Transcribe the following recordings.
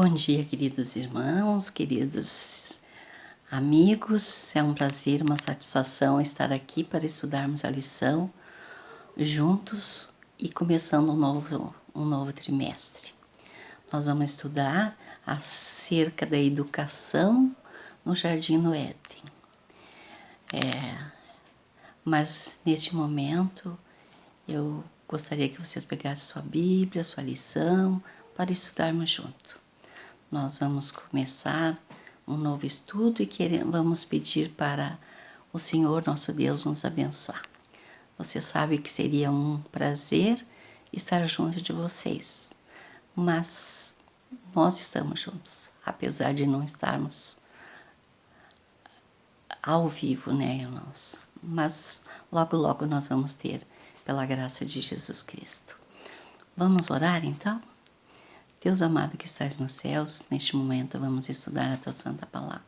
Bom dia, queridos irmãos, queridos amigos. É um prazer, uma satisfação estar aqui para estudarmos a lição juntos e começando um novo trimestre. Nós vamos estudar acerca da educação no Jardim do Éden. Mas neste momento eu gostaria que vocês pegassem sua Bíblia, sua lição, para estudarmos junto. Nós vamos começar um novo estudo e vamos pedir para o Senhor, nosso Deus, nos abençoar. Você sabe que seria um prazer estar junto de vocês, mas nós estamos juntos, apesar de não estarmos ao vivo, né, irmãos? Mas logo, logo nós vamos ter, pela graça de Jesus Cristo. Vamos orar, então? Deus amado que estás nos céus, neste momento vamos estudar a Tua Santa Palavra.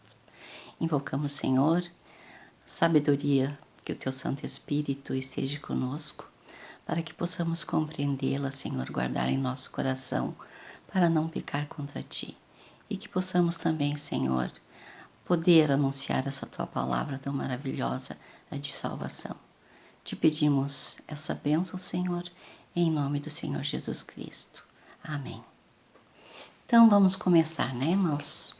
Invocamos, Senhor, sabedoria, que o Teu Santo Espírito esteja conosco, para que possamos compreendê-la, Senhor, guardar em nosso coração, para não pecar contra Ti. E que possamos também, Senhor, poder anunciar essa Tua Palavra tão maravilhosa, a de salvação. Te pedimos essa bênção, Senhor, em nome do Senhor Jesus Cristo. Amém. Então vamos começar, né, irmãos?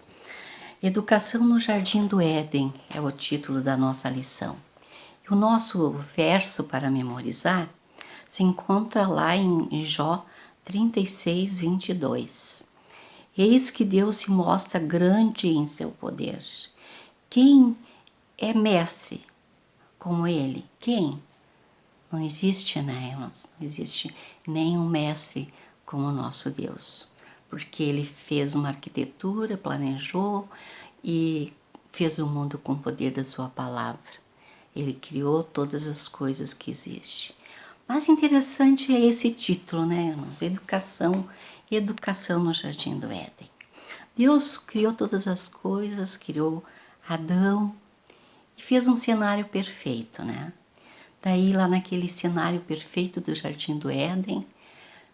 Educação no Jardim do Éden é o título da nossa lição. E o nosso verso para memorizar se encontra lá em Jó 36, 22. Eis que Deus se mostra grande em seu poder. Quem é mestre como Ele? Quem? Não existe, né, irmãos? Não existe nenhum mestre como o nosso Deus. Porque Ele fez uma arquitetura, planejou e fez o mundo com o poder da sua palavra. Ele criou todas as coisas que existem. Mas interessante é esse título, né, irmãos? Educação no Jardim do Éden. Deus criou todas as coisas, criou Adão e fez um cenário perfeito, né? Daí, lá naquele cenário perfeito do Jardim do Éden,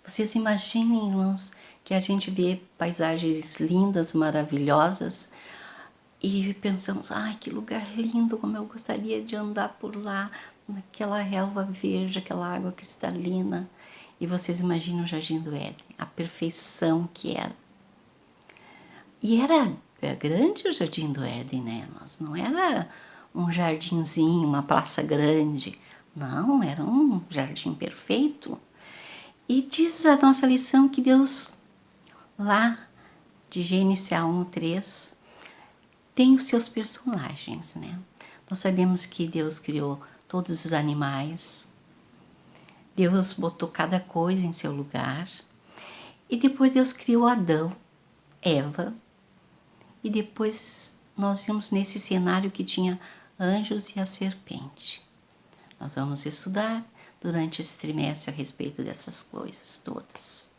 vocês imaginem, irmãos, que a gente vê paisagens lindas, maravilhosas e pensamos, ai, que lugar lindo, como eu gostaria de andar por lá, naquela relva verde, aquela água cristalina. E vocês imaginam o Jardim do Éden, a perfeição que era. E era grande o Jardim do Éden, né, irmãos? Não era um jardinzinho, uma praça grande. Não, era um jardim perfeito. E diz a nossa lição que Deus, lá de Gênesis 1:3, tem os seus personagens, né? Nós sabemos que Deus criou todos os animais, Deus botou cada coisa em seu lugar, e depois Deus criou Adão, Eva, e depois nós vimos nesse cenário que tinha anjos e a serpente. Nós vamos estudar durante esse trimestre a respeito dessas coisas todas.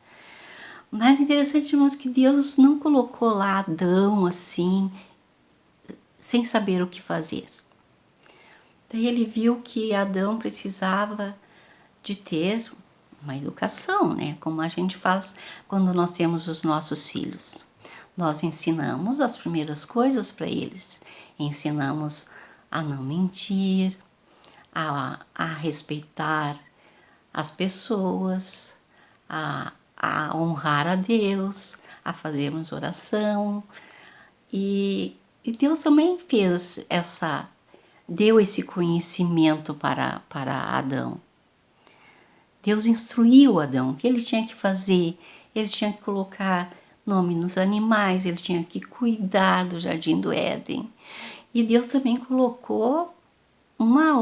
Mas interessante, irmãos, que Deus não colocou lá Adão assim, sem saber o que fazer. Daí ele viu que Adão precisava de ter uma educação, né? Como a gente faz quando nós temos os nossos filhos. Nós ensinamos as primeiras coisas para eles. Ensinamos a não mentir, a respeitar as pessoas, a honrar a Deus, a fazermos oração. E Deus também deu esse conhecimento para Adão. Deus instruiu Adão o que ele tinha que fazer. Ele tinha que colocar nome nos animais, ele tinha que cuidar do Jardim do Éden. E Deus também colocou uma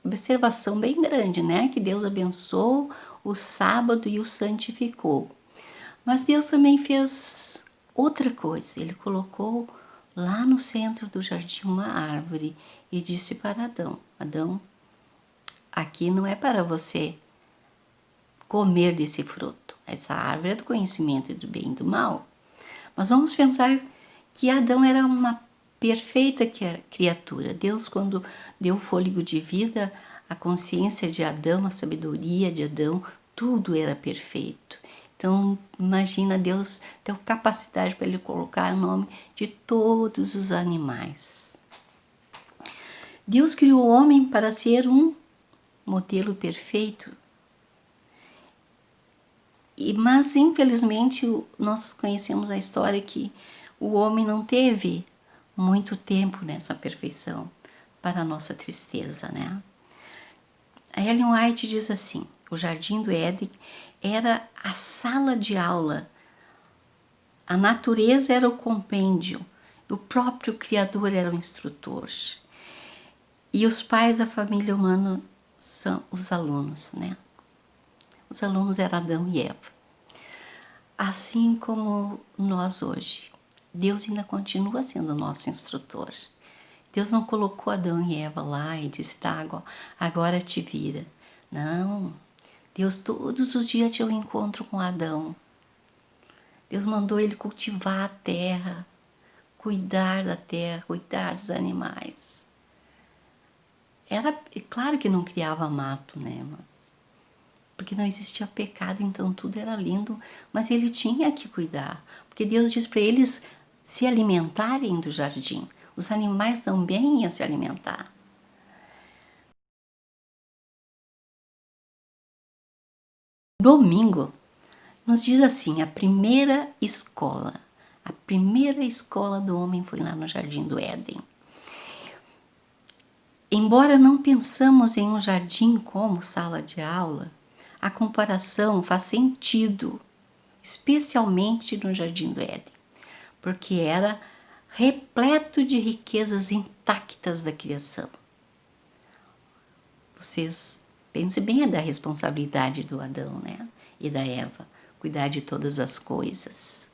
observação bem grande, né? Que Deus abençoou o sábado e o santificou. Mas Deus também fez outra coisa. Ele colocou lá no centro do jardim uma árvore e disse para Adão: Adão, aqui não é para você comer desse fruto. Essa árvore é do conhecimento do bem e do mal. Mas vamos pensar que Adão era uma perfeita criatura. Deus, quando deu fôlego de vida, a consciência de Adão, a sabedoria de Adão, tudo era perfeito. Então, imagina Deus ter capacidade para ele colocar o nome de todos os animais. Deus criou o homem para ser um modelo perfeito. Mas, infelizmente, nós conhecemos a história que o homem não teve muito tempo nessa perfeição, para a nossa tristeza, né? A Ellen White diz assim: o Jardim do Éden era a sala de aula, a natureza era o compêndio, o próprio Criador era o instrutor. E os pais da família humana são os alunos, né? Os alunos eram Adão e Eva. Assim como nós hoje, Deus ainda continua sendo nosso instrutor. Deus não colocou Adão e Eva lá e disse, tá, agora te vira. Não, Deus todos os dias tinha um encontro com Adão. Deus mandou ele cultivar a terra, cuidar da terra, cuidar dos animais. Era claro que não criava mato, né? Porque não existia pecado, então tudo era lindo, mas ele tinha que cuidar. Porque Deus diz para eles se alimentarem do jardim. Os animais também iam se alimentar. Domingo nos diz assim, a primeira escola do homem foi lá no Jardim do Éden. Embora não pensamos em um jardim como sala de aula, a comparação faz sentido, especialmente no Jardim do Éden, porque era repleto de riquezas intactas da criação. Vocês pensem bem da responsabilidade do Adão, né? E da Eva, cuidar de todas as coisas.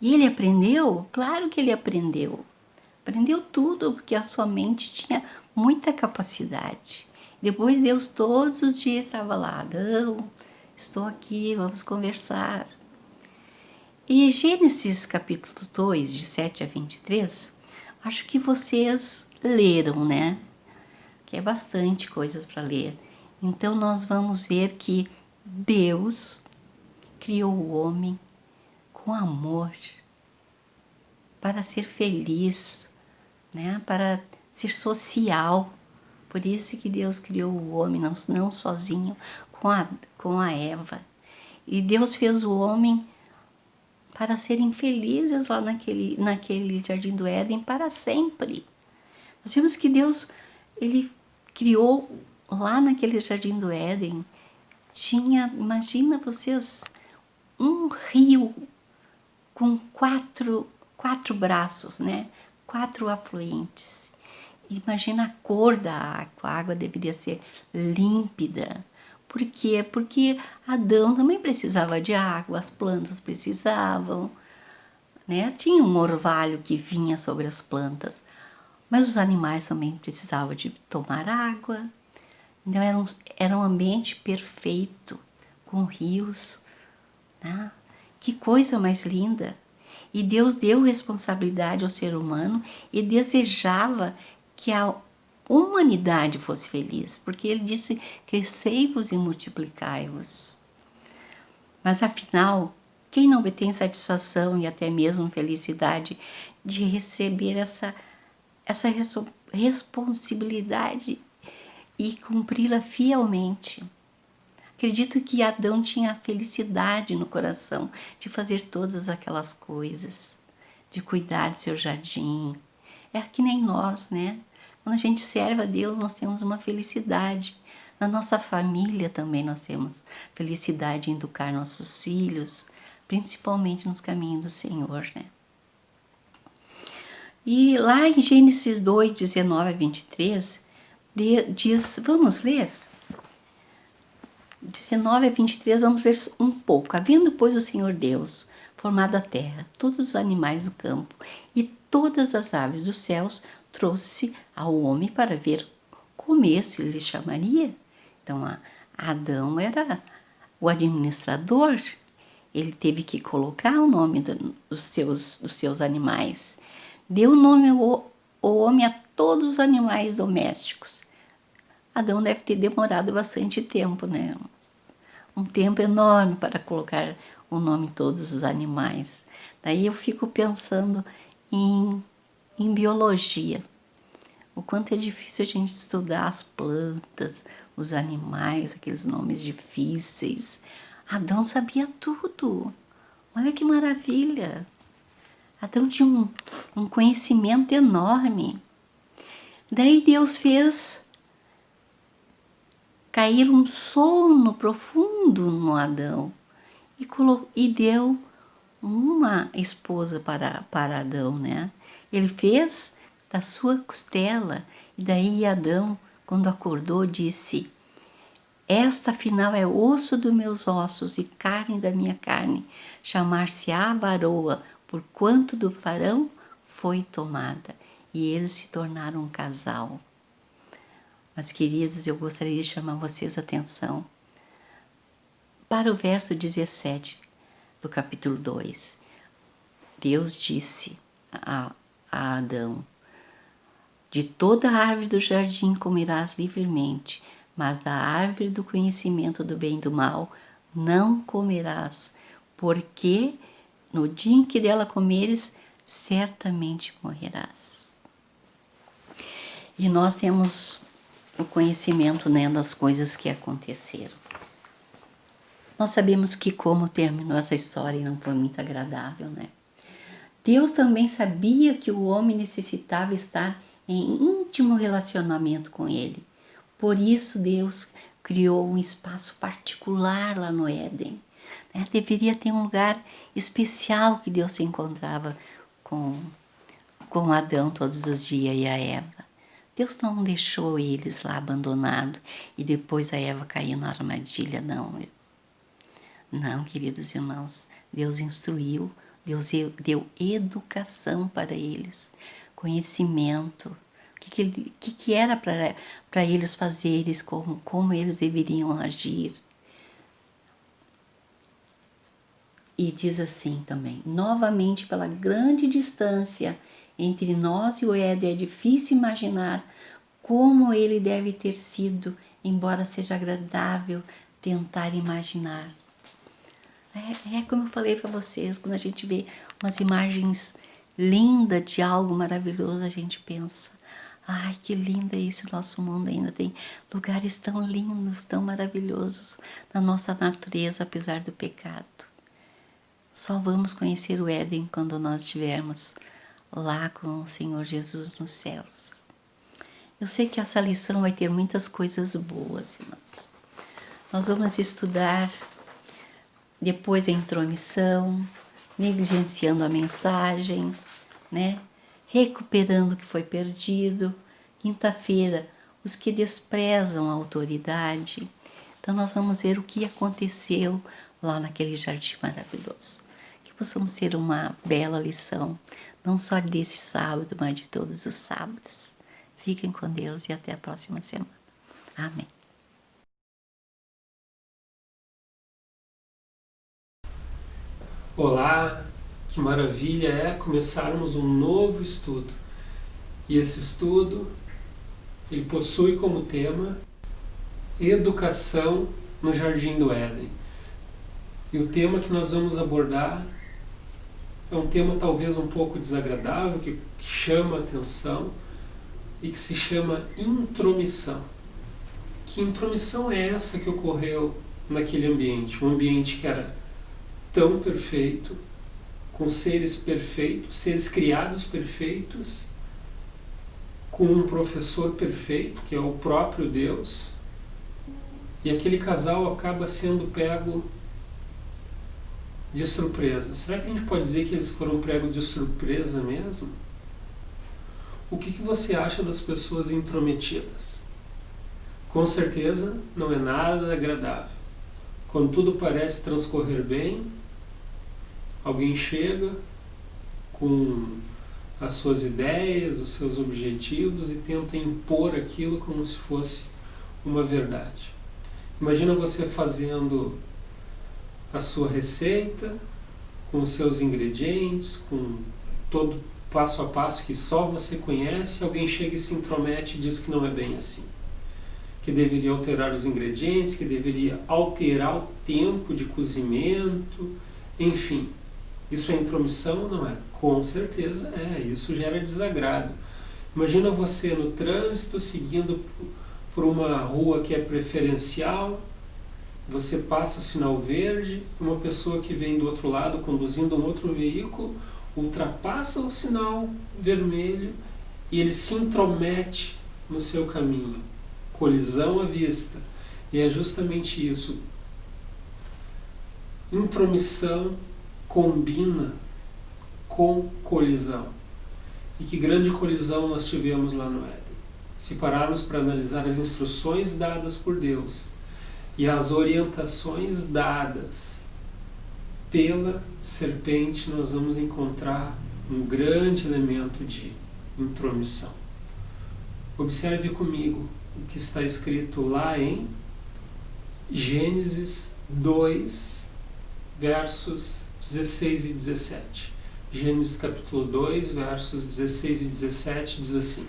E ele aprendeu? Claro que ele aprendeu. Aprendeu tudo, porque a sua mente tinha muita capacidade. Depois Deus todos os dias estava lá, Adão, estou aqui, vamos conversar. E Gênesis capítulo 2, de 7 a 23, acho que vocês leram, né? Que é bastante coisas para ler. Então nós vamos ver que Deus criou o homem com amor para ser feliz, né? Para ser social. Por isso que Deus criou o homem, não sozinho, com a Eva. E Deus fez o homem para serem felizes lá naquele Jardim do Éden para sempre. Nós vemos que Deus, ele criou lá naquele Jardim do Éden, imagina vocês, um rio com quatro braços, né? 4 afluentes. Imagina a cor da água, a água deveria ser límpida. Por quê? Porque Adão também precisava de água, as plantas precisavam, né? Tinha um orvalho que vinha sobre as plantas, mas os animais também precisavam de tomar água. Então era um ambiente perfeito, com rios, né? Que coisa mais linda! E Deus deu responsabilidade ao ser humano e desejava que a humanidade fosse feliz, porque ele disse, crescei-vos e multiplicai-vos. Mas afinal, quem não obtém satisfação e até mesmo felicidade de receber essa responsabilidade e cumpri-la fielmente? Acredito que Adão tinha felicidade no coração de fazer todas aquelas coisas, de cuidar do seu jardim. É que nem nós, né? Quando a gente serve a Deus, nós temos uma felicidade. Na nossa família também nós temos felicidade em educar nossos filhos, principalmente nos caminhos do Senhor, né? E lá em Gênesis 2, 19 a 23, diz, vamos ler? 19 a 23, vamos ler um pouco. Havendo, pois, o Senhor Deus formado a terra, todos os animais do campo e todas as aves dos céus, trouxe ao homem para ver como esse lhe chamaria. Então, Adão era o administrador, ele teve que colocar o nome dos seus animais. Deu nome o homem a todos os animais domésticos. Adão deve ter demorado bastante tempo, né? Um tempo enorme para colocar o nome de todos os animais. Daí eu fico pensando em biologia. O quanto é difícil a gente estudar as plantas, os animais, aqueles nomes difíceis. Adão sabia tudo. Olha que maravilha. Adão tinha um conhecimento enorme. Daí Deus fez cair um sono profundo no Adão e deu uma esposa para Adão, né? Ele fez da sua costela, e daí Adão, quando acordou, disse: esta afinal é osso dos meus ossos e carne da minha carne, chamar-se-á varoa, porquanto do varão foi tomada. E eles se tornaram um casal. Mas, queridos, eu gostaria de chamar vocês a atenção para o verso 17 do capítulo 2. Deus disse a Adão: de toda a árvore do jardim comerás livremente, mas da árvore do conhecimento do bem e do mal não comerás, porque no dia em que dela comeres, certamente morrerás. E nós temos o conhecimento, né, das coisas que aconteceram. Nós sabemos que como terminou essa história não foi muito agradável, né? Deus também sabia que o homem necessitava estar em íntimo relacionamento com ele. Por isso Deus criou um espaço particular lá no Éden. Né? Deveria ter um lugar especial que Deus se encontrava com Adão todos os dias e a Eva. Deus não deixou eles lá abandonados e depois a Eva caiu na armadilha, não. Não, queridos irmãos, Deus instruiu, Deus deu educação para eles, conhecimento, o que era para eles fazerem, como eles deveriam agir. E diz assim também: novamente, pela grande distância entre nós e o Éden, é difícil imaginar como ele deve ter sido, embora seja agradável tentar imaginar. É como eu falei para vocês, quando a gente vê umas imagens lindas de algo maravilhoso, a gente pensa: ai, que lindo é esse nosso mundo, ainda tem lugares tão lindos, tão maravilhosos na nossa natureza, apesar do pecado. Só vamos conhecer o Éden quando nós estivermos lá com o Senhor Jesus nos céus. Eu sei que essa lição vai ter muitas coisas boas, irmãos. Nós vamos estudar depois a intromissão, negligenciando a mensagem, né? Recuperando o que foi perdido. Quinta-feira, os que desprezam a autoridade. Então nós vamos ver o que aconteceu lá naquele jardim maravilhoso. Que possamos ter uma bela lição, não só desse sábado, mas de todos os sábados. Fiquem com Deus e até a próxima semana. Amém. Olá, que maravilha é começarmos um novo estudo. E esse estudo, ele possui como tema Educação no Jardim do Éden. E o tema que nós vamos abordar é um tema talvez um pouco desagradável, que chama a atenção e que se chama intromissão. Que intromissão é essa que ocorreu naquele ambiente? Um ambiente que era tão perfeito, com seres perfeitos, seres criados perfeitos, com um professor perfeito, que é o próprio Deus, e aquele casal acaba sendo pego de surpresa. Será que a gente pode dizer que eles foram pegos de surpresa mesmo? O que você acha das pessoas intrometidas? Com certeza não é nada agradável. Quando tudo parece transcorrer bem, alguém chega com as suas ideias, os seus objetivos e tenta impor aquilo como se fosse uma verdade. Imagina você fazendo a sua receita, com os seus ingredientes, com todo passo a passo que só você conhece, alguém chega e se intromete e diz que não é bem assim. Que deveria alterar os ingredientes, que deveria alterar o tempo de cozimento, Enfim, isso é intromissão ou não é? Com certeza é, isso gera desagrado. Imagina você no trânsito, seguindo por uma rua que é preferencial, você passa o sinal verde, uma pessoa que vem do outro lado conduzindo um outro veículo ultrapassa o sinal vermelho e ele se intromete no seu caminho. Colisão à vista. E é justamente isso. Intromissão combina com colisão. E que grande colisão nós tivemos lá no Éden. Se pararmos para analisar as instruções dadas por Deus e as orientações dadas pela serpente, nós vamos encontrar um grande elemento de intromissão. Observe comigo o que está escrito lá em Gênesis 2, versos 16 e 17. Gênesis capítulo 2, versos 16 e 17 diz assim: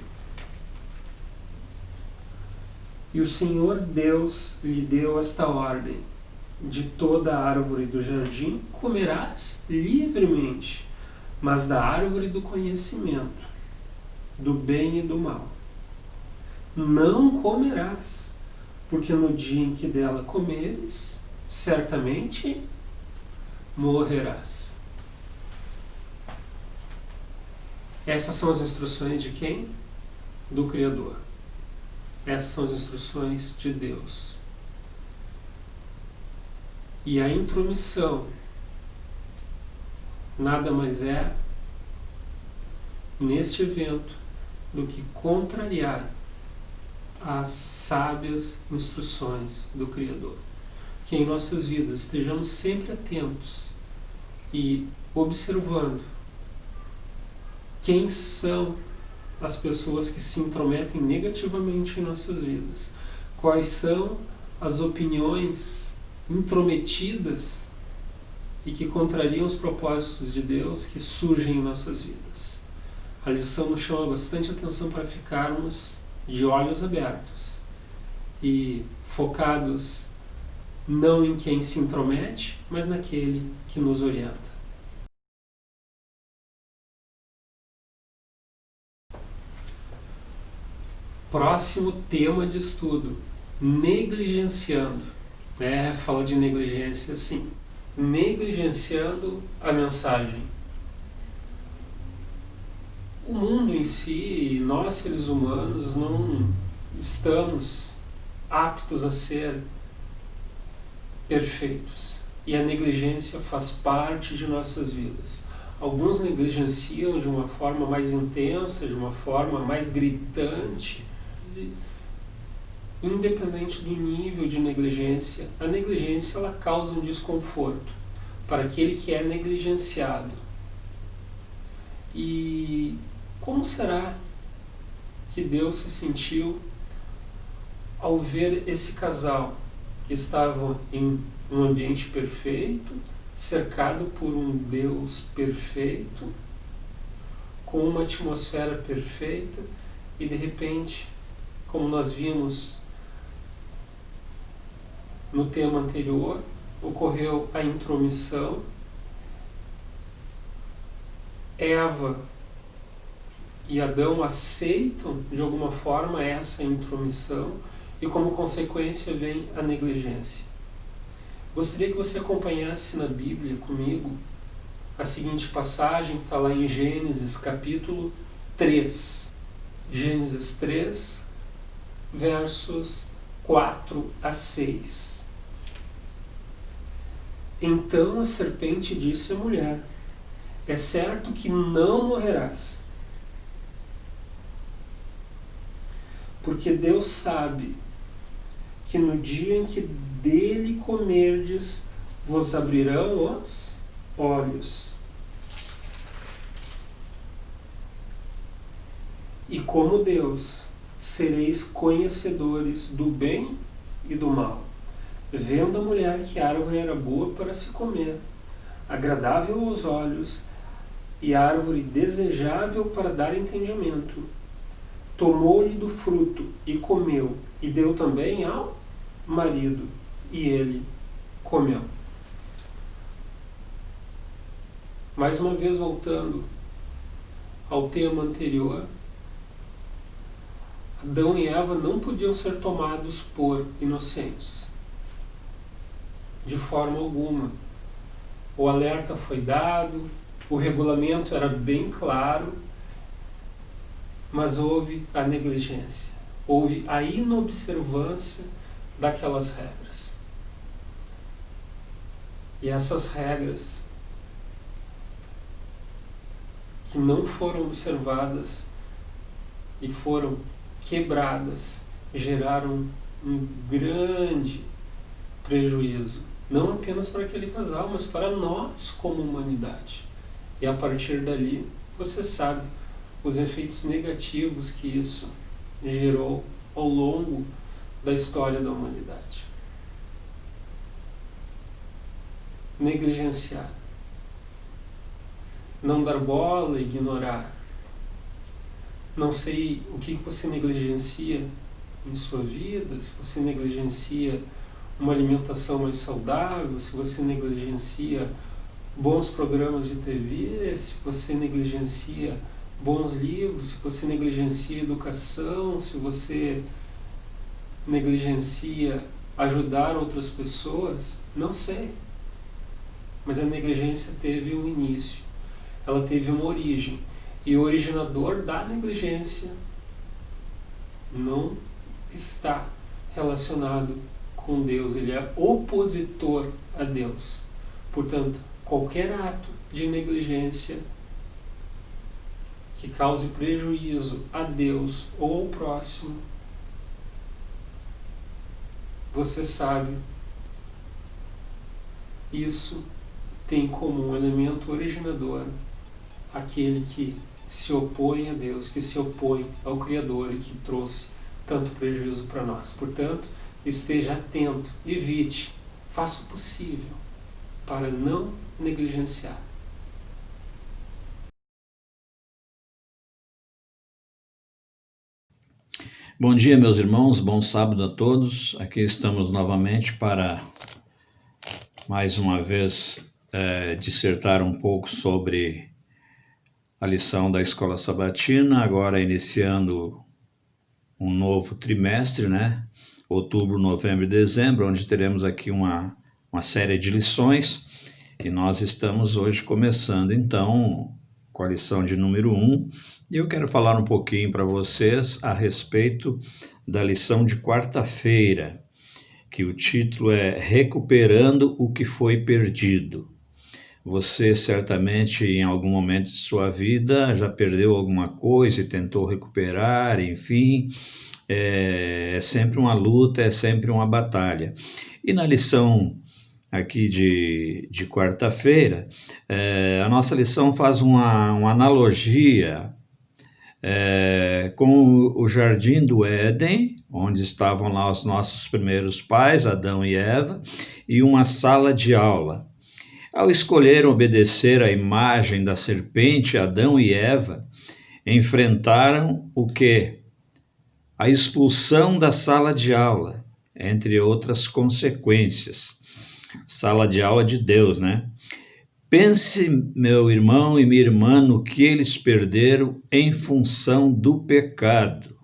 E o Senhor Deus lhe deu esta ordem: de toda a árvore do jardim comerás livremente, mas da árvore do conhecimento, do bem e do mal, não comerás, porque no dia em que dela comeres, certamente morrerás. Essas são as instruções de quem? Do Criador. Essas são as instruções de Deus. E a intromissão nada mais é, neste evento, do que contrariar as sábias instruções do Criador. Que em nossas vidas estejamos sempre atentos e observando quem são as pessoas que se intrometem negativamente em nossas vidas. Quais são as opiniões intrometidas e que contrariam os propósitos de Deus que surgem em nossas vidas. A lição nos chama bastante atenção para ficarmos de olhos abertos e focados não em quem se intromete, mas naquele que nos orienta. Próximo tema de estudo: negligenciando. Fala de negligência assim. Negligenciando a mensagem. O mundo em si, e nós seres humanos, não estamos aptos a ser perfeitos. E a negligência faz parte de nossas vidas. Alguns negligenciam de uma forma mais intensa, de uma forma mais gritante. Independente do nível de negligência, a negligência ela causa um desconforto para aquele que é negligenciado. E como será que Deus se sentiu ao ver esse casal que estava em um ambiente perfeito, cercado por um Deus perfeito, com uma atmosfera perfeita, e de repente, como nós vimos no tema anterior, ocorreu a intromissão. Eva e Adão aceitam de alguma forma essa intromissão e como consequência vem a negligência. Gostaria que você acompanhasse na Bíblia comigo a seguinte passagem que está lá em Gênesis capítulo 3. Gênesis 3, versos 4 a 6. Então a serpente disse à mulher: é certo que não morrerás, porque Deus sabe que no dia em que dele comerdes, vos abrirão os olhos. E como Deus, sereis conhecedores do bem e do mal. Vendo a mulher que a árvore era boa para se comer, agradável aos olhos, e árvore desejável para dar entendimento, tomou-lhe do fruto e comeu, e deu também ao marido, e ele comeu. Mais uma vez voltando ao tema anterior, Adão e Eva não podiam ser tomados por inocentes, de forma alguma. O alerta foi dado, o regulamento era bem claro, mas houve a negligência, houve a inobservância daquelas regras. E essas regras que não foram observadas e foram quebradas geraram um grande prejuízo, não apenas para aquele casal, mas para nós como humanidade. E a partir dali, você sabe os efeitos negativos que isso gerou ao longo da história da humanidade. Negligenciar, não dar bola, ignorar. Não sei o que você negligencia em sua vida, se você negligencia uma alimentação mais saudável, se você negligencia bons programas de TV, se você negligencia bons livros, se você negligencia educação, se você negligencia ajudar outras pessoas, não sei. Mas a negligência teve um início, ela teve uma origem. E o originador da negligência não está relacionado com Deus, ele é opositor a Deus. Portanto, qualquer ato de negligência que cause prejuízo a Deus ou ao próximo, você sabe, isso tem como um elemento originador aquele que se opõe a Deus, que se opõe ao Criador e que trouxe tanto prejuízo para nós. Portanto, esteja atento, evite, faça o possível para não negligenciar. Bom dia, meus irmãos, bom sábado a todos. Aqui estamos novamente para, mais uma vez, dissertar um pouco sobre a lição da Escola Sabatina, agora iniciando um novo trimestre, né? Outubro, novembro e dezembro, onde teremos aqui uma série de lições, e nós estamos hoje começando, então, com a lição de número 1, e eu quero falar um pouquinho para vocês a respeito da lição de quarta-feira, que o título é Recuperando o que foi perdido. Você certamente em algum momento de sua vida já perdeu alguma coisa e tentou recuperar, enfim, é sempre uma luta, é sempre uma batalha. E na lição aqui de quarta-feira, a nossa lição faz uma analogia com o Jardim do Éden, onde estavam lá os nossos primeiros pais, Adão e Eva, e uma sala de aula. Ao escolher obedecer à imagem da serpente, Adão e Eva enfrentaram o quê? A expulsão da sala de aula, entre outras consequências. Sala de aula de Deus, né? Pense, meu irmão e minha irmã, no que eles perderam em função do pecado.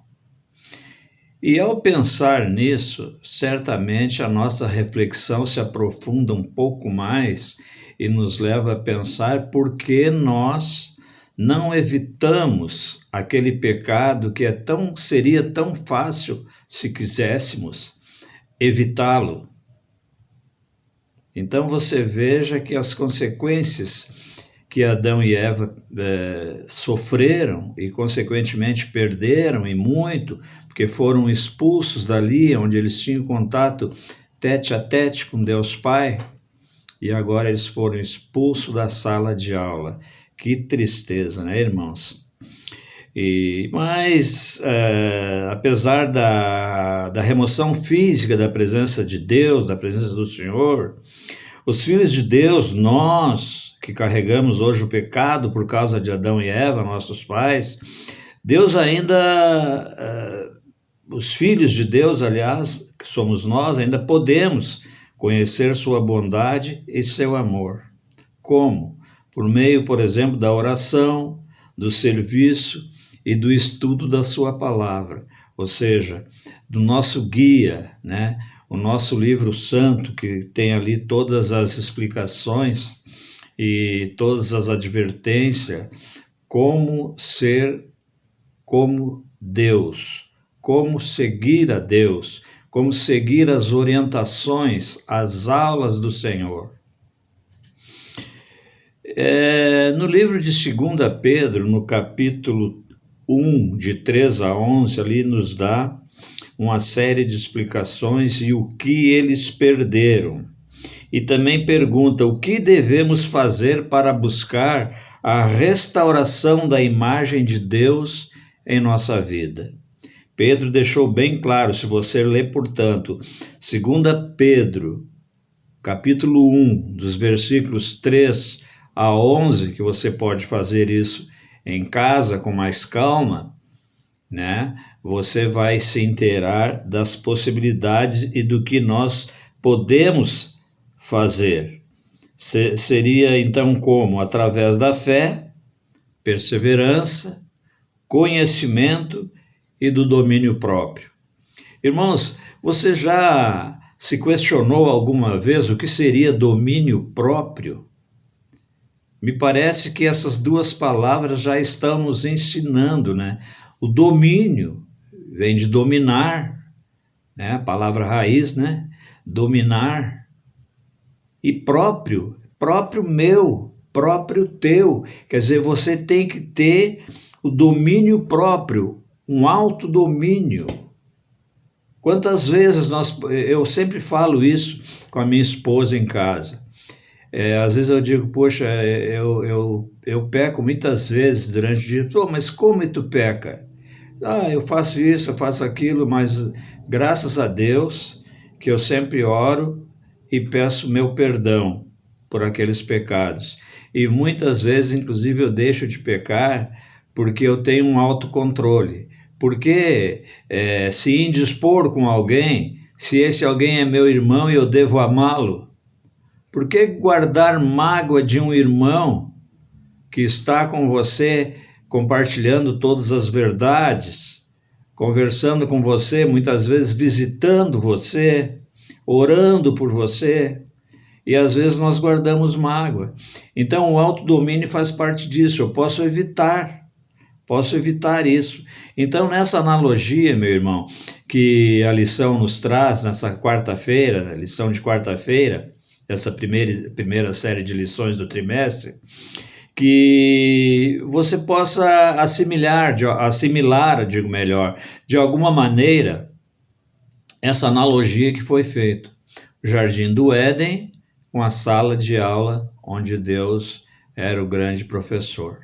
E ao pensar nisso, certamente a nossa reflexão se aprofunda um pouco mais e nos leva a pensar por que nós não evitamos aquele pecado que seria tão fácil se quiséssemos evitá-lo. Então você veja que as consequências que Adão e Eva sofreram e consequentemente perderam e muito, porque foram expulsos dali onde eles tinham contato tete a tete com Deus Pai, e agora eles foram expulsos da sala de aula. Que tristeza, né, irmãos? Mas, apesar da remoção física da presença de Deus, da presença do Senhor, os filhos de Deus, nós que carregamos hoje o pecado por causa de Adão e Eva, nossos pais, Deus ainda, os filhos de Deus, aliás, que somos nós, ainda podemos conhecer sua bondade e seu amor. Como? por meio, por exemplo, da oração, do serviço e do estudo da sua palavra, ou seja, do nosso guia, né? O nosso livro santo, que tem ali todas as explicações e todas as advertências, como ser como Deus, como seguir a Deus, como seguir as orientações, as aulas do Senhor. No livro de 2 Pedro, no capítulo 1, de 3 a 11, ali nos dá uma série de explicações e o que eles perderam. E também pergunta o que devemos fazer para buscar a restauração da imagem de Deus em nossa vida. Pedro deixou bem claro, se você ler, portanto, 2 Pedro, capítulo 1, dos versículos 3 a 11, que você pode fazer isso em casa com mais calma, né? Você vai se inteirar das possibilidades e do que nós podemos fazer. Seria então como? Através da fé, perseverança, conhecimento e do domínio próprio. Irmãos, você já se questionou alguma vez o que seria domínio próprio? Me parece que essas duas palavras já estão nos ensinando, né? O domínio vem de dominar, né? A palavra raiz, né? Dominar. E próprio meu, próprio teu. Quer dizer, você tem que ter o domínio próprio, um autodomínio. Quantas vezes eu sempre falo isso com a minha esposa em casa. Às vezes eu digo, poxa, eu peco muitas vezes durante o dia. Mas como tu peca? Eu faço isso, eu faço aquilo, mas graças a Deus que eu sempre oro e peço meu perdão por aqueles pecados. E muitas vezes, inclusive, eu deixo de pecar porque eu tenho um autocontrole. Porque se indispor com alguém, se esse alguém é meu irmão e eu devo amá-lo, por que guardar mágoa de um irmão que está com você, compartilhando todas as verdades, conversando com você, muitas vezes visitando você, orando por você, e às vezes nós guardamos mágoa. Então o autodomínio faz parte disso, eu posso evitar isso. Então nessa analogia, meu irmão, que a lição nos traz nessa quarta-feira, a lição de quarta-feira, essa primeira série de lições do trimestre, que você possa assimilar, de alguma maneira, essa analogia que foi feita. O Jardim do Éden com a sala de aula onde Deus era o grande professor.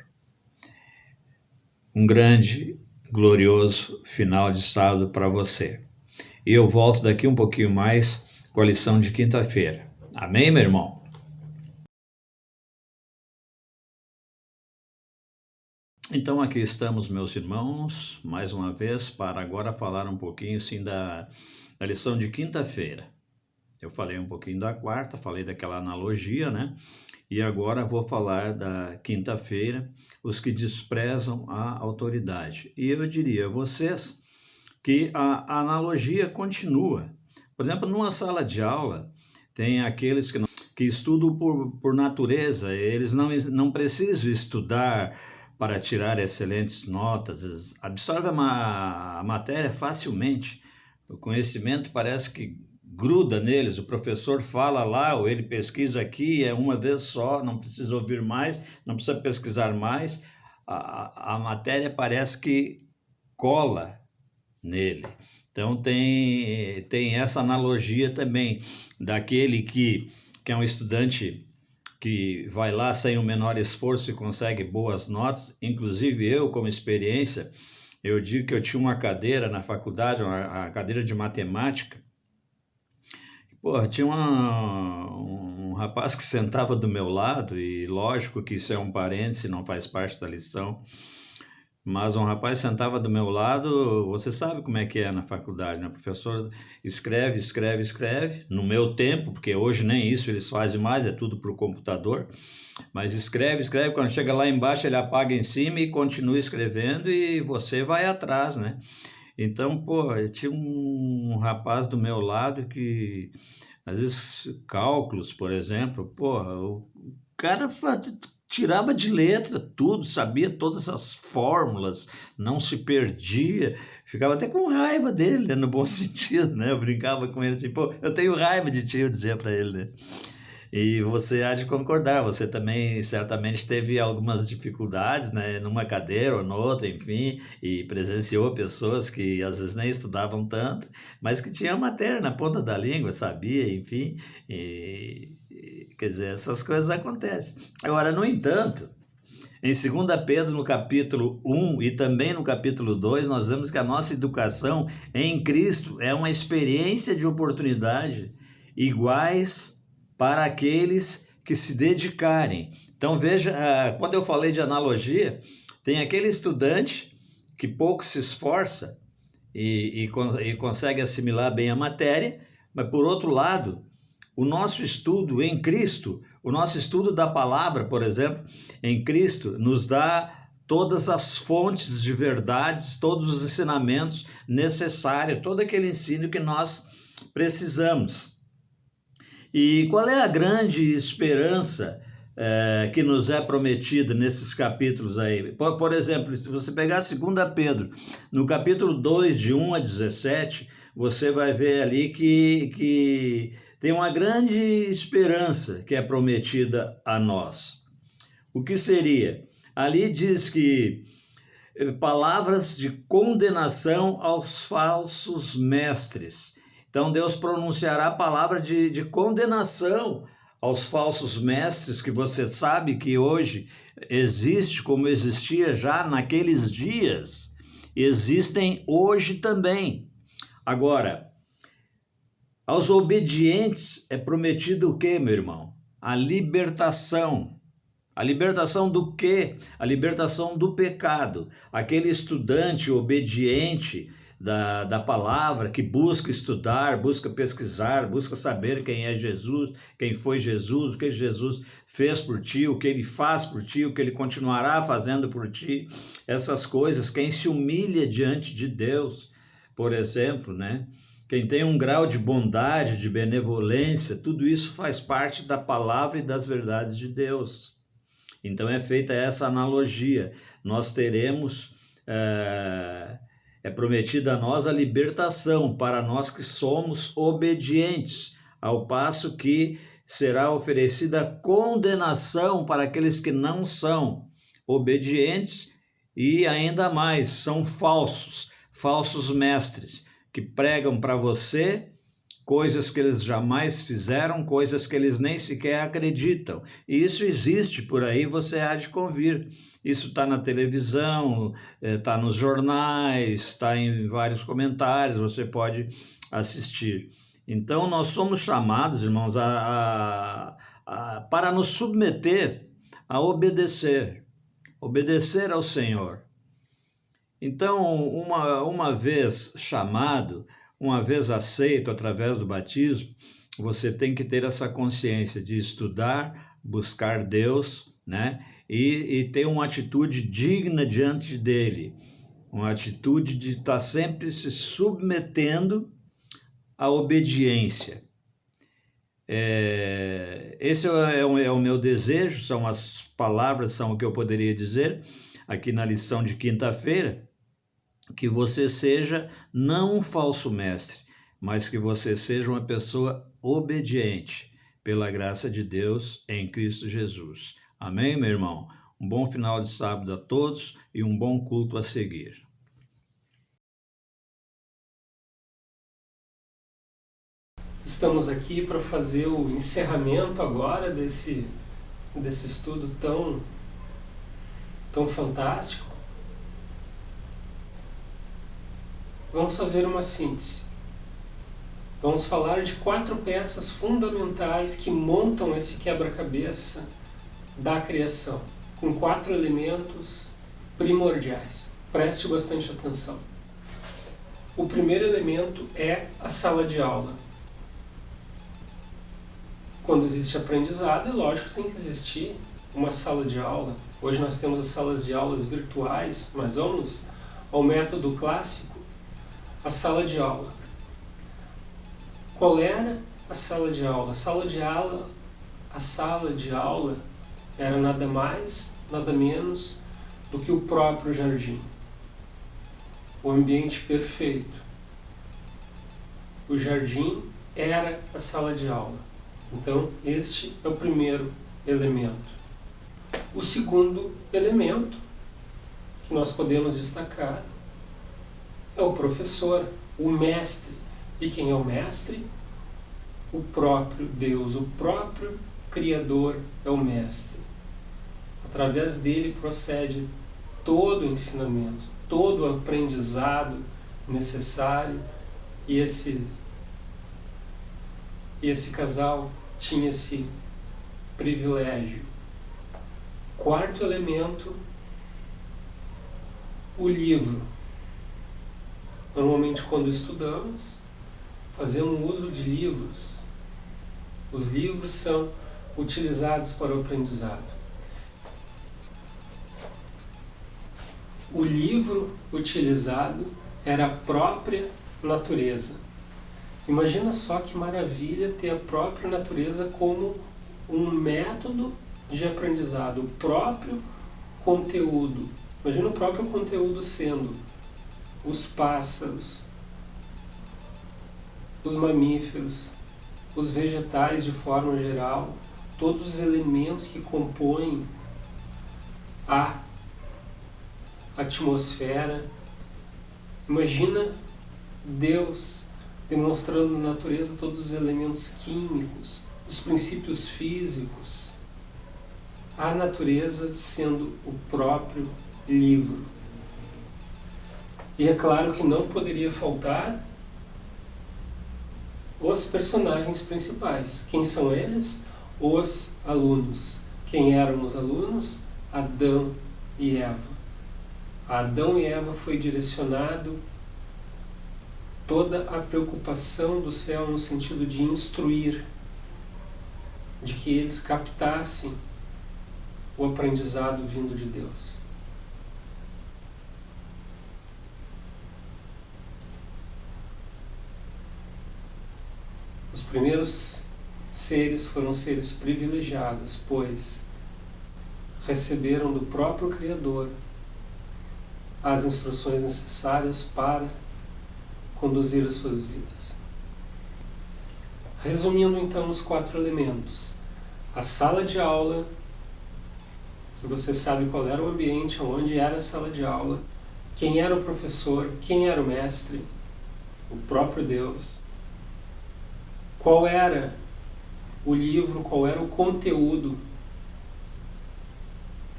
Um grande, glorioso final de sábado para você. E eu volto daqui um pouquinho mais com a lição de quinta-feira. Amém, meu irmão? Então aqui estamos, meus irmãos, mais uma vez, para agora falar um pouquinho, sim, da lição de quinta-feira. Eu falei um pouquinho da quarta, falei daquela analogia, né? E agora vou falar da quinta-feira, os que desprezam a autoridade. E eu diria a vocês que a analogia continua. Por exemplo, numa sala de aula, tem aqueles que estudam por natureza, eles não precisam estudar para tirar excelentes notas, absorvem a matéria facilmente. O conhecimento parece que gruda neles, o professor fala lá, ou ele pesquisa aqui, é uma vez só, não precisa ouvir mais, não precisa pesquisar mais, a matéria parece que cola nele. Então tem essa analogia também daquele que é um estudante que vai lá sem o menor esforço e consegue boas notas. Inclusive eu, como experiência, eu digo que eu tinha uma cadeira na faculdade, a cadeira de matemática. Tinha um rapaz que sentava do meu lado, e lógico que isso é um parêntese, não faz parte da lição, Mas um rapaz sentava do meu lado, você sabe como é que é na faculdade, né? O professor escreve, escreve, escreve, no meu tempo, porque hoje nem isso eles fazem mais, é tudo por computador, mas escreve, escreve, quando chega lá embaixo ele apaga em cima e continua escrevendo e você vai atrás, né? Então, pô, eu tinha um rapaz do meu lado que, às vezes, cálculos, por exemplo, pô, o cara tirava de letra tudo, sabia todas as fórmulas, não se perdia, ficava até com raiva dele, né, no bom sentido, né? Eu brincava com ele assim, pô, eu tenho raiva de ti, eu dizia para ele, né? E você há de concordar, você também certamente teve algumas dificuldades, né, numa cadeira ou noutra, enfim, e presenciou pessoas que às vezes nem estudavam tanto, mas que tinham matéria na ponta da língua, sabia, enfim, quer dizer, essas coisas acontecem. Agora, no entanto, em 2 Pedro, no capítulo 1 e também no capítulo 2, nós vemos que a nossa educação em Cristo é uma experiência de oportunidade iguais para aqueles que se dedicarem. Então veja, quando eu falei de analogia, tem aquele estudante que pouco se esforça e consegue assimilar bem a matéria, mas por outro lado, o nosso estudo em Cristo, o nosso estudo da palavra, por exemplo, em Cristo, nos dá todas as fontes de verdades, todos os ensinamentos necessários, todo aquele ensino que nós precisamos. E qual é a grande esperança que nos é prometida nesses capítulos aí? Por exemplo, se você pegar 2 Pedro, no capítulo 2, de 1 a 17, você vai ver ali que tem uma grande esperança que é prometida a nós. O que seria? Ali diz que palavras de condenação aos falsos mestres. Então Deus pronunciará a palavra de condenação aos falsos mestres, que você sabe que hoje existe, como existia já naqueles dias, existem hoje também. Agora, aos obedientes é prometido o quê, meu irmão? A libertação. A libertação do quê? A libertação do pecado. Aquele estudante obediente da palavra, que busca estudar, busca pesquisar, busca saber quem é Jesus, quem foi Jesus, o que Jesus fez por ti, o que ele faz por ti, o que ele continuará fazendo por ti, essas coisas, quem se humilha diante de Deus, por exemplo, né? Quem tem um grau de bondade, de benevolência, tudo isso faz parte da palavra e das verdades de Deus. Então é feita essa analogia. Nós teremos, é prometida a nós a libertação para nós que somos obedientes, ao passo que será oferecida condenação para aqueles que não são obedientes e ainda mais, são falsos mestres, que pregam para você coisas que eles jamais fizeram, coisas que eles nem sequer acreditam. E isso existe por aí, você há de convir. Isso está na televisão, está nos jornais, está em vários comentários, você pode assistir. Então, nós somos chamados, irmãos, para nos submeter a obedecer ao Senhor. Então, uma vez chamado, uma vez aceito através do batismo, você tem que ter essa consciência de estudar, buscar Deus, né? E ter uma atitude digna diante dele, uma atitude de estar sempre se submetendo à obediência. Esse é o meu desejo, são as palavras, são o que eu poderia dizer aqui na lição de quinta-feira, que você seja não um falso mestre, mas que você seja uma pessoa obediente, pela graça de Deus em Cristo Jesus. Amém, meu irmão? Um bom final de sábado a todos e um bom culto a seguir. Estamos aqui para fazer o encerramento agora desse estudo tão fantástico. Vamos fazer uma síntese. Vamos falar de 4 peças fundamentais que montam esse quebra-cabeça da criação, com 4 elementos primordiais. Preste bastante atenção. O primeiro elemento é a sala de aula. Quando existe aprendizado, é lógico que tem que existir uma sala de aula. Hoje nós temos as salas de aulas virtuais, mas vamos ao método clássico, a sala de aula. Qual era a sala de aula? A sala de aula era nada mais, nada menos do que o próprio jardim. O ambiente perfeito. O jardim era a sala de aula. Então, este é o primeiro elemento. O segundo elemento que nós podemos destacar é o professor, o mestre. E quem é o mestre? O próprio Deus, o próprio Criador é o mestre. Através dele procede todo o ensinamento, todo o aprendizado necessário, e esse casal tinha esse privilégio. Quarto elemento, o livro. Normalmente, quando estudamos, fazemos uso de livros. Os livros são utilizados para o aprendizado. O livro utilizado era a própria natureza. Imagina só que maravilha ter a própria natureza como um método de aprendizado, o próprio conteúdo. Imagina o próprio conteúdo sendo os pássaros, os mamíferos, os vegetais de forma geral, todos os elementos que compõem a atmosfera. Imagina Deus demonstrando na natureza todos os elementos químicos, os princípios físicos. A natureza sendo o próprio livro. E é claro que não poderia faltar os personagens principais. Quem são eles? Os alunos. Quem eram os alunos? Adão e Eva. A Adão e Eva foi direcionado toda a preocupação do céu no sentido de instruir, de que eles captassem o aprendizado vindo de Deus. Os primeiros seres foram seres privilegiados, pois receberam do próprio Criador as instruções necessárias para conduzir as suas vidas. Resumindo então os 4 elementos. A sala de aula, que você sabe qual era o ambiente, onde era a sala de aula, quem era o professor, quem era o mestre, o próprio Deus, qual era o livro, qual era o conteúdo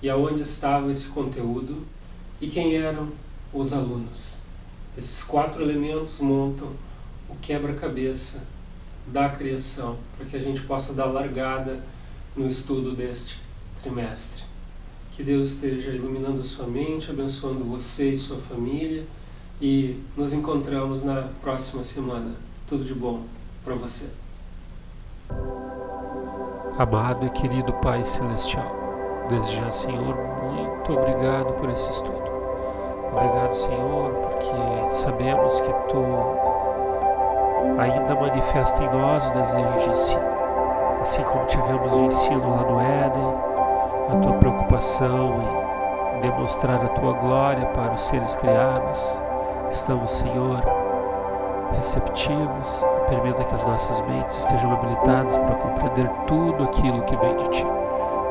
e aonde estava esse conteúdo, e quem eram os alunos. Esses 4 elementos montam o quebra-cabeça da criação, para que a gente possa dar largada no estudo deste trimestre. Que Deus esteja iluminando a sua mente, abençoando você e sua família, e nos encontramos na próxima semana. Tudo de bom para você. Amado e querido Pai Celestial, desde já, Senhor, muito obrigado por esse estudo. Obrigado, Senhor, porque sabemos que Tu ainda manifesta em nós o desejo de ensino. Assim como tivemos o ensino lá no Éden, a Tua preocupação em demonstrar a Tua glória para os seres criados, estamos, Senhor, receptivos. Permita que as nossas mentes estejam habilitadas para compreender tudo aquilo que vem de Ti.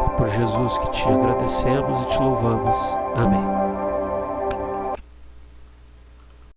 É por Jesus que Te agradecemos e Te louvamos. Amém.